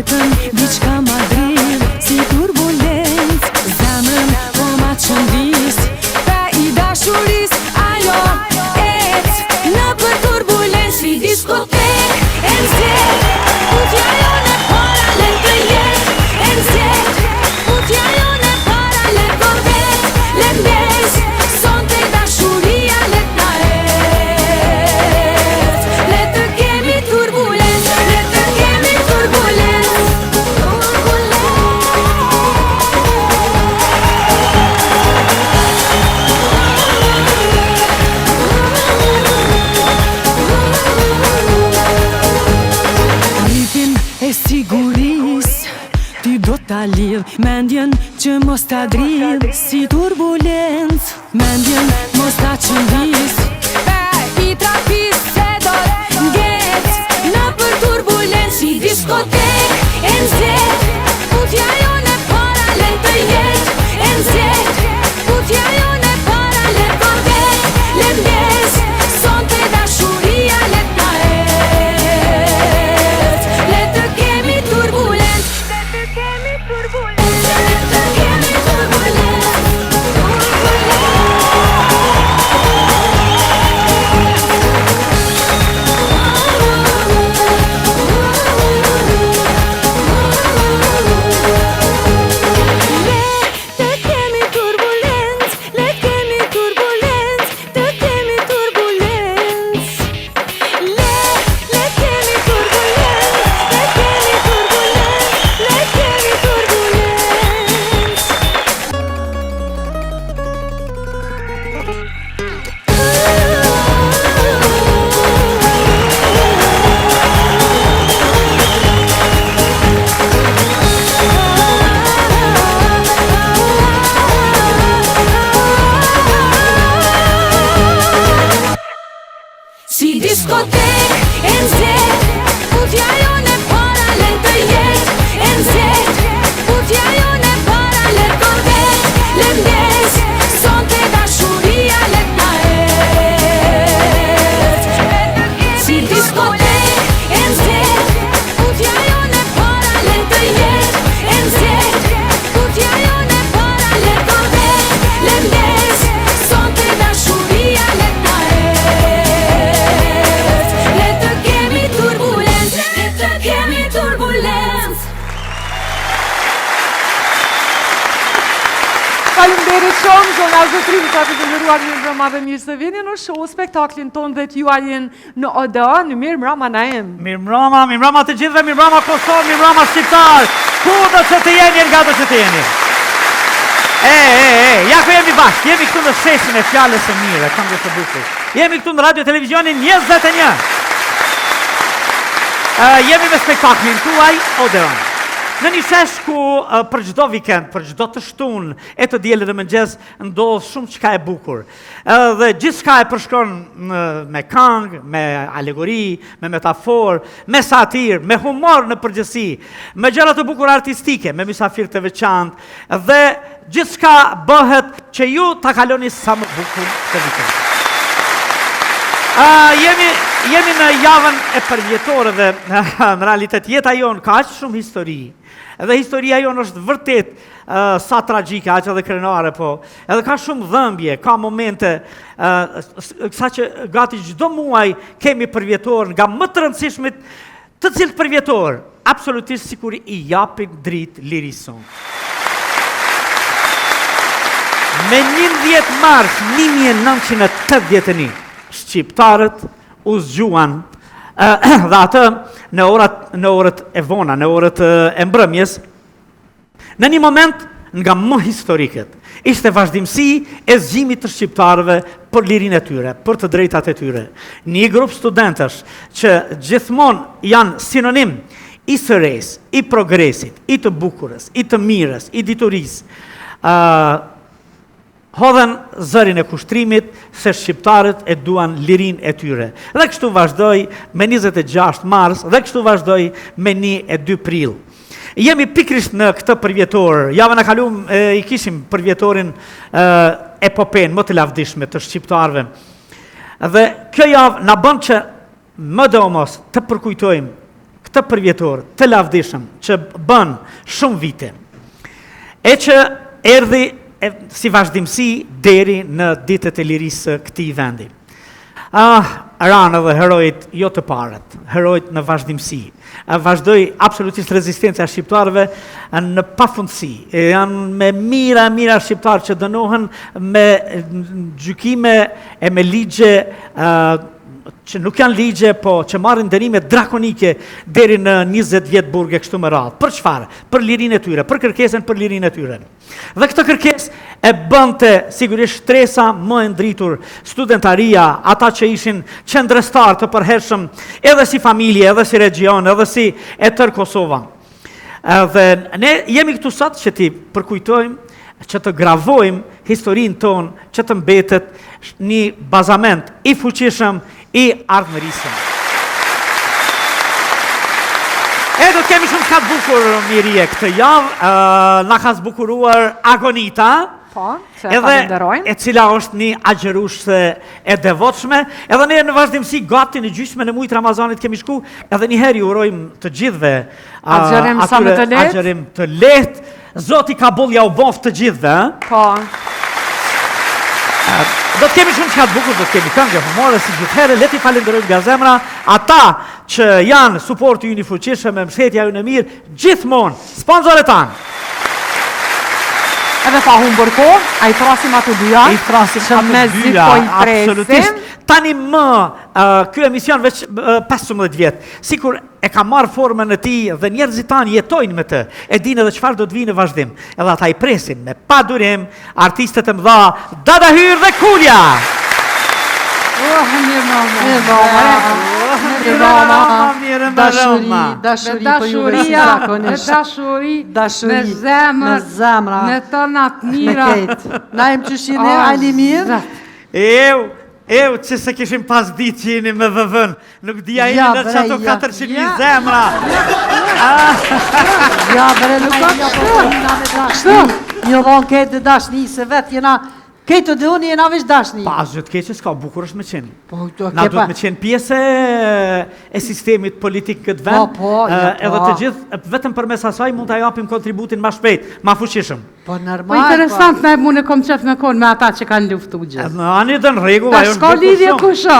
jetën diçka ma drill, si turbulencë, zemrën po ma qëndis, pe i dashuris, ajo në për turbulencë, si diskotek, e nëzjet, utja jone para len të jet, e nëzjet, utja jone para len korvet, len des, son të dashuria let na et, let të kemi turbulencë, let të kemi turbulencë, e siguris, ty do t'a lidh mendjen që mos t'a drill, si turbulencë, mendjen mos t'a qëndis, pe i trafis se do t'nget, në për turbulencë, si diskotek, e nëzjet, utja jone para len të jet, e nëzjet, utja jone para len korvet, len des, son të dashuria let na et, let të kemi turbulencë, let të kemi turbulencë, let të kemi turbulencë, si diskotek, e nëzjet, utja jone para len të jet, e nëzjet, utja jone para len korvet, len des, son të dashuria let na et, si diskotek, e nëzjet, utja jone para len të jet, e nëzjet, utja jone para len korvet, len des, son të dashuria let na et, let të kemi turbulencë, let të kemi turbulencë. Faleminderit shumë, zona zotrim, ka të ndëruar mirë mbrëma dhe mirë se vini në show spektaklin ton dhe t'juajin në Oda, në mirë mbrëma Naim. Mirë mbrëma të gjithëve, mirë mbrëma Kosovë, mirë mbrëma shqiptar, ku do që të jeni, nga do që të jeni. Ja ku jemi bashkë, jemi këtu në shesin e fjallës e mire, kam dhe të bukur. Jemi këtu në radio televizionin 21. Jemi me spektaklin tuaj Odeon. Në një shesh ku për çdo vikend, për çdo të shtunë e të diellit dhe mëngjes ndodh shumë çka e bukur. Dhe gjithçka e përshkron me këngë, me alegori, me metaforë, me satirë, me humor në përgjithësi, me gjëra të bukura artistike, me mysafirë të veçantë dhe gjithçka bëhet që ju ta kaloni sa më bukur këtë vikend. Jemi në javën e përvjetore dhe në realitet jeta jonë ka aq shumë histori. Edhe historia jonë është vërtet sa tragjike, aq edhe krenare, po. Edhe ka shumë dhëmbje, ka momente, sa që gati çdo muaj kemi përvjetor nga më të rëndësishmit, të cilët përvjetor, absolutisht sikur i japin dritë lirison. Me 11 mars 1981, shqiptarët u zgjuan dhe atë në orët e vona, në orët e mbrëmjes, në një moment nga më historiket. Ishte vazhdimsi e zgjimit të shqiptarëve për lirinë e tyre, për të drejtat e tyre. Një grup studentësh që gjithmonë janë sinonim i sëres, i progresit, i të bukurës, i të mirës, i diturisë, hodhen zërin e kushtrimit se shqiptarët e duan lirin e tyre. Dhe kështu vazhdoj me 26 mars dhe kështu vazhdoj me 1 e 2 prill. Jemi pikrisht në këtë përvjetor, javën e kaluar i kishim përvjetorin epopen më të lavdishme të shqiptarëve. Dhe kjo javë na bën që më domos të përkujtojmë të përvjetor, të lavdishëm, që bën shumë vite, e që erdhi si vazhdimsi deri në ditët e lirisë së këtij vendi. Ranë dhe herojt jo të parët, herojt në vazhdimsi. Vazhdoi absolutisht rezistencia shqiptarëve në pafundësi. Janë me mira shqiptarë që dënohen me gjykime e me ligje që nuk janë ligje, po që marrin dënime drakonike deri në 20 vjet burge kështu me radhë. Për çfarë? Për lirinë e tyre, për kërkesën për lirinë e tyre. Dhe këtë kërkesë e bënte sigurisht shtresa më e ndritur, studentaria, ata që ishin qendrëstar të përhershëm edhe si familje, edhe si region, edhe si e tërë Kosova. Dhe ne jemi këtu sot që ti përkujtojmë, që të gravojmë historinë tonë, që të mbetet një bazament i fuqishëm i ardhmërisëm. E do të kemi shumë ka bukur Mirie këtë javë, na ka zbukuruar Agonita, e cila është një agjerueshse e devotshme, edhe ne në vazhdimsi gati në gjysmën e muajit Ramazanit kemi shku, edhe një herë ju urojmë të gjithëve agjerim të lehtë. Zoti ka bollja u bof të gjithëve, Po. Do të kemi shumë çka të bukur, do të kemi këngë humore si gjithherë, le t'i falenderojmë nga zemra ata që janë suporti ynë i fuqishëm, me mbështetja ynë e mirë, gjithmonë, sponsorët tanë. Edhe pa humbur kohë, a i thrasim ato dyja. I thrasim që ato me dyja, zi po i presim. absolutisht. Tani ky emision veç 15 vjet, sikur e ka marrë formën e tij dhe njerëzit tanë jetojnë me të, e dinë edhe çfarë do të vinë në vazhdim. Edhe ata i presin me padurim artistët e mëdha Dada Hyr dhe Kulja. Dashuri, me zemra, me tënat mira. Na jem qëshin e Alimir. Eu që se kishim pas ditë që jeni me vëvën, nuk dhja jeni në që ato 400.000 zemra. Ja, bre, nuk ka kështu. Një dhonë këtë dashni, se vetë jena, këtë të unë jena veç dashni. Pa, zhët keqe s'ka, bukur është me qenë. Na Na duhet me qenë pjesë e sistemit politik këtë vend, edhe të gjithë, vetëm përmes asaj mund të japim kontributin ma shpejt, ma fuqishëm. Po normal. Po interesant, na mune kom qef me konë me ata që kanë luftu gjithë. Në anë dhe në regu, Ta shko lidhje kusha.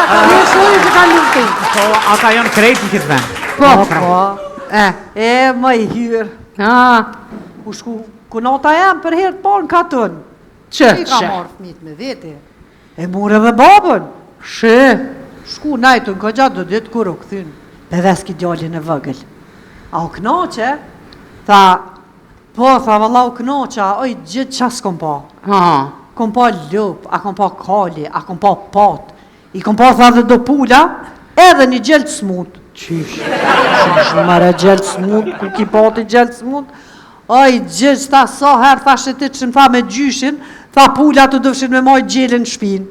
Kusha që kanë luftu. Po, ata janë krejt në këtë vend. Po. E, më i hyrë. U shku, kunota jam për herë të parë në katën. Që? I ka marrë fëmit me vete. E mure dhe babën. Shku najtu në këgja do ditë kur u këthyn. Peveski djallin e vëgël. A u knoqe? Tha, po, tha valla u knoqa, oj gjithë qa s'kom pa. Kom pa lup, a kom pa kali, a kom pa pat. I kom pa tha dhe do pula, edhe një gjelë smut. Qysh? Mare gjelë smut, ku ki pati gjelë smut? Oj, gjithë ta sa herë thashe ti që në tha me gjyshin, tha pula të dëfshin me maj gjelën në shpinë.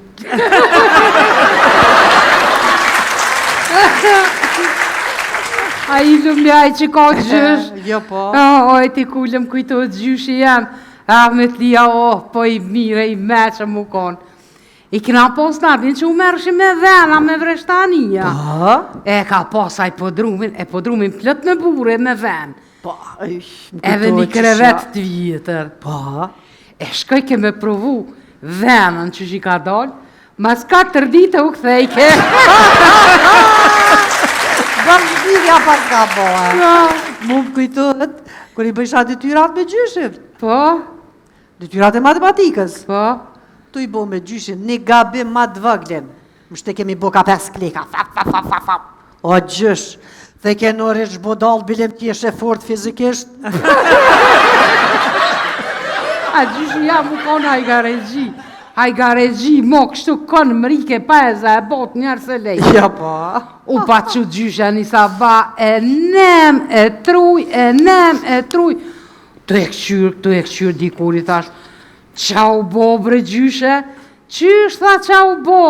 A i lumjaj që ka gjysh. Jo po. Oj, ti kullëm kujtojt gjyshi jam. Ahmet Lia, po i mire, i meqë mu konë. I kina pos natin që u mërëshim me vena, me vreshtania. E ka pos aj podrumin, e podrumin plët me bure me ven. Edhe një krevet të vjetër. E shkoj ke me provu venën që shi ka dalë, mas 4 dite u kthejke. Dëmë shpirja pas ka bohe. Mu më kujtët, kër i bëjsha detyrat me gjyshin. Po? Detyrat e matematikës. Po? Tu i bo me gjyshin, një gabim ma të vëglin. Më shte kemi bo ka 5 klika. O gjysh, dhe ke nore që bodal bilim t'jeshe fort fizikisht. A gjyshi jam u konë hajgaregji. Hajgaregji, mo kështu konë mrike pa e za e bot njerë se lej. Ja pa. U pa që gjysha një saba e nem e truj, e nem e truj. Të e këqyr dikur i thash, qa u bo bre gjyshe? Qysh tha qa u bo?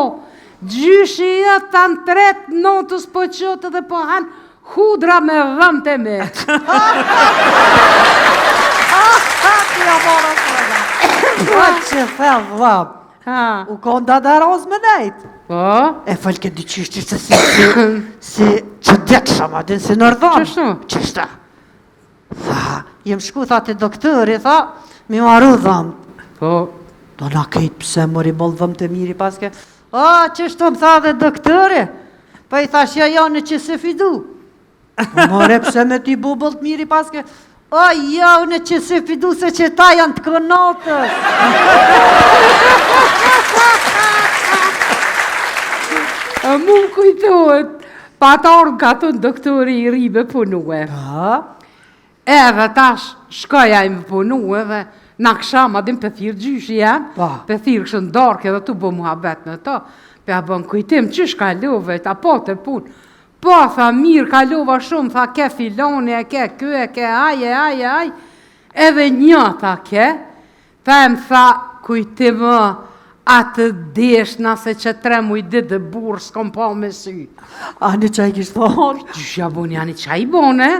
Gjyshi e të në tret notës po qëtë dhe po hanë hudra me dhëmë të me. Që thellë vlap. Ha. U konë dadaroz me nejtë. Po? E falke dyqyshti se si që dekësha ma din si nërdhon. Qështu? Qështa? Tha, jem shku tha të doktori, tha, mi maru dhëm. Po? Do na kejtë pse mori boll dhëm të miri paske. O, qështu më tha dhe doktori? Pa i thash ja janë që se fidu. More pse me ti bubull të miri paske. O, ja, unë që se fidu se që ta janë të kënatës. Mu më kujtohet, pa të orën ka të në doktori i ri me punue. Pa? Edhe tash shkoja i me punue dhe na kësha ma dim për thirë gjyshi jam, Pa. për thirë kështë në darke dhe tu bo muhabet në to, për a bën kujtim qysh ka love, ta po të punë. Po, tha, mirë, ka lova shumë, tha, ke filoni, e ke kë, e ke aj, edhe një, tha, ke, tha, em tha, kujtimë, atë deshna se që 3 muj ditë dhe burë s'kom pa me sy. Ani që i kishtë thonë? Gjyshja boni, ani qa i bone?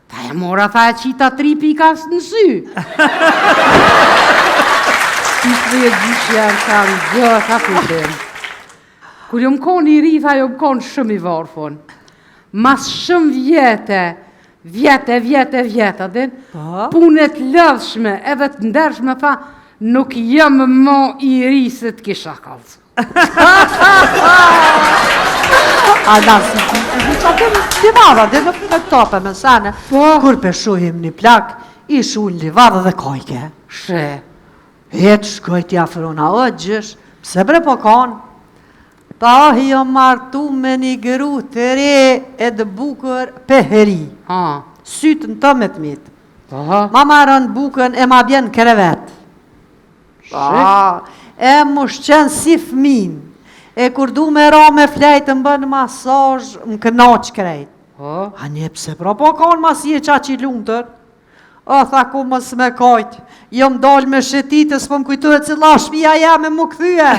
Ta e mora, tha, e qita 3 pikas në sy. Si të dhe gjyshja në kanë gjë, tha kujtim. Kur jo më konë i ri, tha, jo më konë shumë i varfon. Mas shumë vjete, din, punet lëdhshme, edhe të ndershme, tha, nuk jam më i ri se të kisha kalës. A da si ti vada, dhe në me tope me sene. Po. Kur peshuhim një plak, i shull një vada dhe kojke. She. Hetë shkoj t'ja fruna, o gjysh, pse bre po konë? Ta jo martu me një gëru të re e dë bukër peheri. Ha. Sytë në të me të mitë. Ha. Ma marën bukën e ma bjen krevet. E më shqen si fmin. E kur du me ra me flejtë më bënë masaj, më kënaq krejt. Ha. A një pse pra po konë ma si e qa që i luntër. O, tha ku më s'me kajtë. Jo më dalë me shetitës, po më kujtuhet se la shpia jam e më këthyje.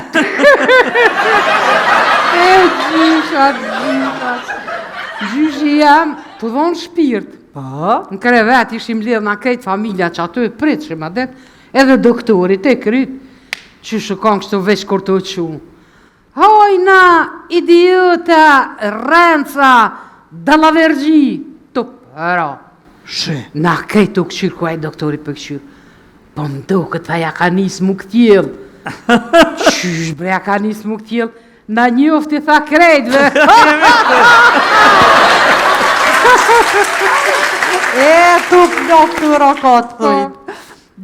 E, gjyshat. Gjyshi jam, të dhonë shpirt. Po? Në krevet ishim lidhë nga krejt familja që aty e pritshim adet, edhe doktorit e kryt, që shukon kështu veç kur të qu. Hojna, idiota, renca, dalavergji, të përa. Shë. Na krejt të këqyrë ku aj doktorit për këqyrë. Po më do këtë ja ka nisë mu këtjel. Qysh bre ja ka nisë mu këtjel, na njofti tha krejtve. E, tu plok të rokat, thujt.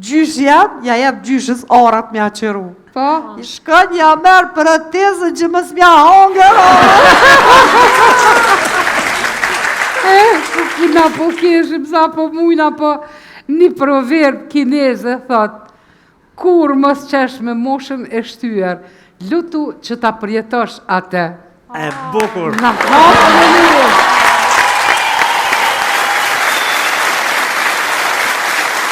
Gjysh jam, ja jep gjyshës orat mja qëru. Po? I shkën ja merë për e tezën që mës mja hongër. Na po keshim, sa po mujna po një proverb kineze, thot, kur mos qesh me moshën e shtyër, lutu që ta përjetosh atë. E bukur. Na hapën e një.